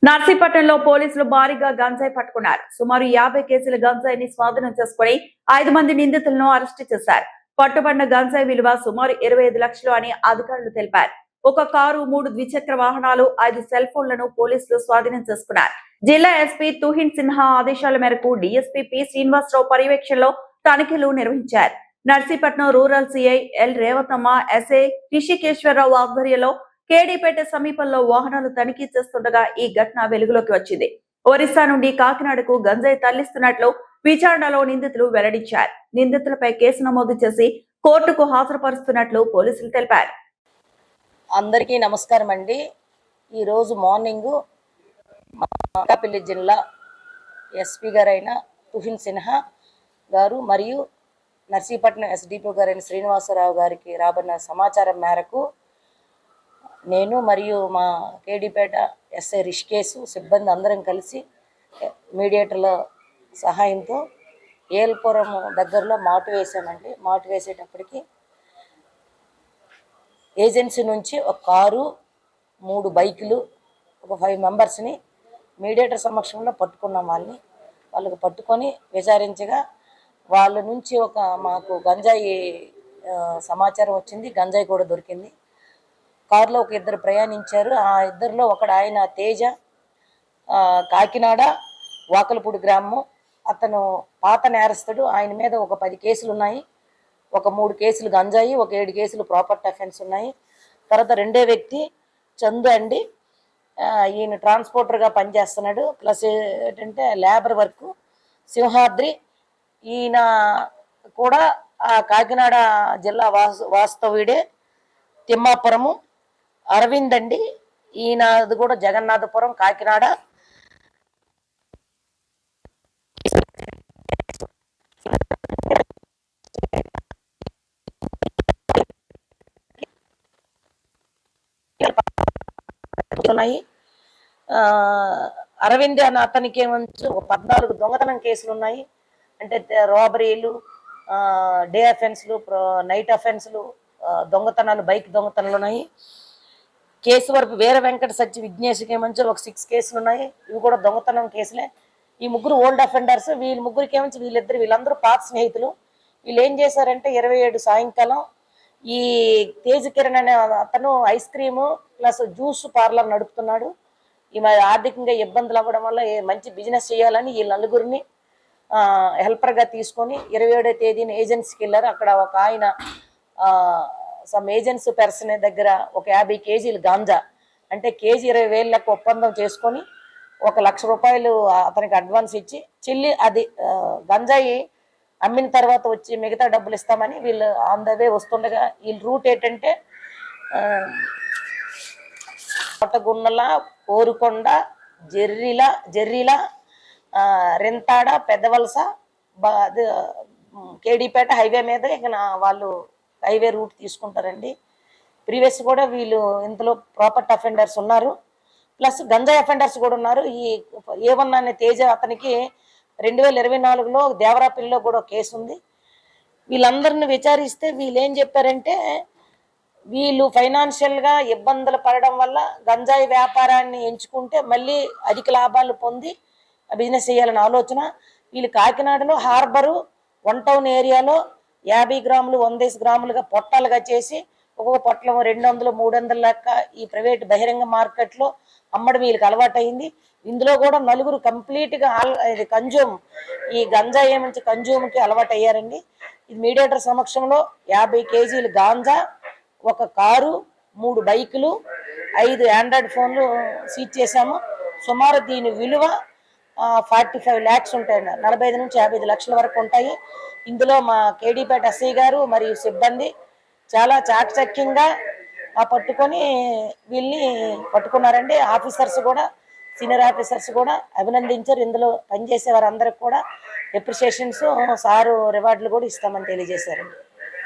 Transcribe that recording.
నర్సీపట్నంలో పోలీసులు భారీగా గంజాయి పట్టుకున్నారు. సుమారు 50 కేసుల గంజాయిని స్వాధీనం చేసుకుని 5 మంది నిందితులను అరెస్టు చేశారు. పట్టుబడిన గంజాయి విలువ సుమారు 25 లక్షలు అని అధికారులు తెలిపారు. ఒక కారు, 3 ద్విచక్ర వాహనాలు, 5 సెల్ ఫోన్లను పోలీసులు స్వాధీనం చేసుకున్నారు. జిల్లా ఎస్పీ తుహిన్ సిన్హా ఆదేశాల మేరకు డీఎస్పీ పి శ్రీనివాసరావు పర్యవేక్షణలో తనిఖీలు నిర్వహించారు. Narsipatnam rural CI L Revathamma, SI Rishikeswararao ఆధ్వర్యంలో కేడీపేట సమీపంలో వాహనాలు తనిఖీ చేస్తుండగా ఈ ఘటన వెలుగులోకి వచ్చింది. ఒరిస్సా నుండి కాకినాడకు గంజాయి తరలిస్తున్నట్లు విచారణలో నిందితులు వెల్లడించారు. నిందితులపై కేసు నమోదు చేసి కోర్టుకు హాజరుపరుస్తున్నట్లు పోలీసులు తెలిపారు. అందరికీ నమస్కారం అండి. ఈరోజు మార్నింగ్ అనకాపల్లి జిల్లా ఎస్పీ గారైన తుహిన్ సిన్హా గారు మరియు నర్సీపట్నం ఎస్డిపి గారైన శ్రీనివాసరావు గారికి రాబడిన సమాచారం మేరకు నేను మరియు మా కేడీపేట ఎస్ఐ రిషికేశు సిబ్బంది అందరం కలిసి మీడియేటర్ల సహాయంతో ఏల్పురం దగ్గరలో మాటు వేసామండి. మాటు వేసేటప్పటికి ఏజెన్సీ నుంచి ఒక కారు, 3 బైకులు, ఒక 5 మెంబర్స్ని మీడియేటర్ సమక్షంలో పట్టుకున్నాం. వాళ్ళకి పట్టుకొని విచారించగా వాళ్ళ నుంచి మాకు గంజాయి సమాచారం వచ్చింది. గంజాయి కూడా దొరికింది. కారులో ఒక 2 ప్రయాణించారు. ఆ ఇద్దరిలో ఒకడు ఆయన తేజ, కాకినాడ వాకలపూడి గ్రామం. అతను పాత నేరస్తుడు. ఆయన మీద ఒక 10 కేసులు ఉన్నాయి. ఒక 3 కేసులు గంజాయి, ఒక 7 కేసులు ప్రాపర్టీ అఫెన్స్ ఉన్నాయి. తర్వాత రెండో వ్యక్తి చందు అండి. ఈయన ట్రాన్స్పోర్టర్గా పనిచేస్తున్నాడు. ప్లస్ ఏంటంటే లేబర్ వర్క్. సింహాద్రి ఈయన కూడా కాకినాడ జిల్లా వాస్తవ్యుడే. తిమ్మాపురము అరవింద్ అండి. ఈయనది కూడా జగన్నాథపురం కాకినాడ. అరవింద్ అని అతనికి ఏమంచు 14 దొంగతనం కేసులు ఉన్నాయి. అంటే రాబరీలు, డే అఫెన్స్లు, నైట్ అఫెన్స్లు, దొంగతనాలు, బైక్ దొంగతనాలు ఉన్నాయి. కేసు వరకు వీర వెంకట సత్య విఘ్నేష్కి ఏమంచి ఒక 6 కేసులు ఉన్నాయి. ఇవి కూడా దొంగతనం కేసులే. ఈ ముగ్గురు ఓల్డ్ అఫెండర్స్. వీళ్ళందరూ వీళ్ళందరూ పాత స్నేహితులు. వీళ్ళు ఏం చేశారంటే 27 సాయంకాలం ఈ తేజ్ కిరణ్ అనే అతను ice cream plus juice parlour నడుపుతున్నాడు. ఈ ఆర్థికంగా ఇబ్బందులు అవ్వడం వల్ల మంచి బిజినెస్ చేయాలని ఈ నలుగురిని హెల్పర్గా తీసుకొని 27వ తేదీన ఏజెన్సీకి వెళ్ళారు. అక్కడ ఒక ఆయన సమ్ ఏజెన్సీ పర్సన్ దగ్గర ఒక 50 కేజీలు గాంజా, అంటే కేజీ 20,000 లెక్క ఒప్పందం చేసుకొని 1,00,000 రూపాయలు అతనికి అడ్వాన్స్ ఇచ్చి చెల్లి అది గంజాయి అమ్మిన తర్వాత వచ్చి మిగతా డబ్బులు ఇస్తామని వీళ్ళు ఆన్ ద వే వస్తుండగా వీళ్ళ రూట్ ఏంటంటే కోటగున్నల, కోరుకొండ, జర్రిల, రెంతాడ, పెద్దవలస, కేడీపేట హైవే మీద ఇక వాళ్ళు హైవే రూట్ తీసుకుంటారండి. ప్రీవియస్ కూడా వీళ్ళు ఇందులో ప్రాపర్టీ అఫెండర్స్ ఉన్నారు. ప్లస్ గంజాయి అఫెండర్స్ కూడా ఉన్నారు. ఈ ఏవన్నా అనే తేజ అతనికి 2024లో దేవరాపల్లిలో కూడా కేసు ఉంది. వీళ్ళందరిని విచారిస్తే వీళ్ళు ఏం చెప్పారంటే వీళ్ళు ఫైనాన్షియల్గా ఇబ్బందులు పడడం వల్ల గంజాయి వ్యాపారాన్ని ఎంచుకుంటే మళ్ళీ అధిక లాభాలు పొంది బిజినెస్ చేయాలని ఆలోచన. వీళ్ళు కాకినాడలో హార్బరు 1 టౌన్ ఏరియాలో 50 గ్రాములు 100 గ్రాములుగా పొట్టాలుగా చేసి ఒక్కొక్క పొట్లం 200, 300 లెక్క ఈ ప్రైవేట్ బహిరంగ మార్కెట్లో అమ్మడం వీళ్ళకి అలవాటు అయింది. ఇందులో కూడా 4 కంప్లీట్గా కన్జ్యూమ్, ఈ గంజా ఏమంచి కన్జ్యూమ్కి అలవాటు అయ్యారండి. ఇది మీడియేటర్ సమక్షంలో 50 కేజీలు గాంజా, ఒక కారు, 3 బైకులు, 5 ఆండ్రాయిడ్ ఫోన్లు సీజ్ చేశాము. సుమారు దీని విలువ 45 lakhs ఉంటాయండి. 45 నుంచి 55 లక్షల వరకు ఉంటాయి. ఇందులో మా కేడీపేట ఎస్ఐ గారు మరియు సిబ్బంది చాలా చాకచక్యంగా పట్టుకొని వీళ్ళని పట్టుకున్నారండి. ఆఫీసర్స్ కూడా, సీనియర్ ఆఫీసర్స్ కూడా అభినందించారు. ఇందులో పనిచేసే వారందరికి కూడా అప్రిషియేషన్స్, సారు రివార్డులు కూడా ఇస్తామని తెలియజేశారండి.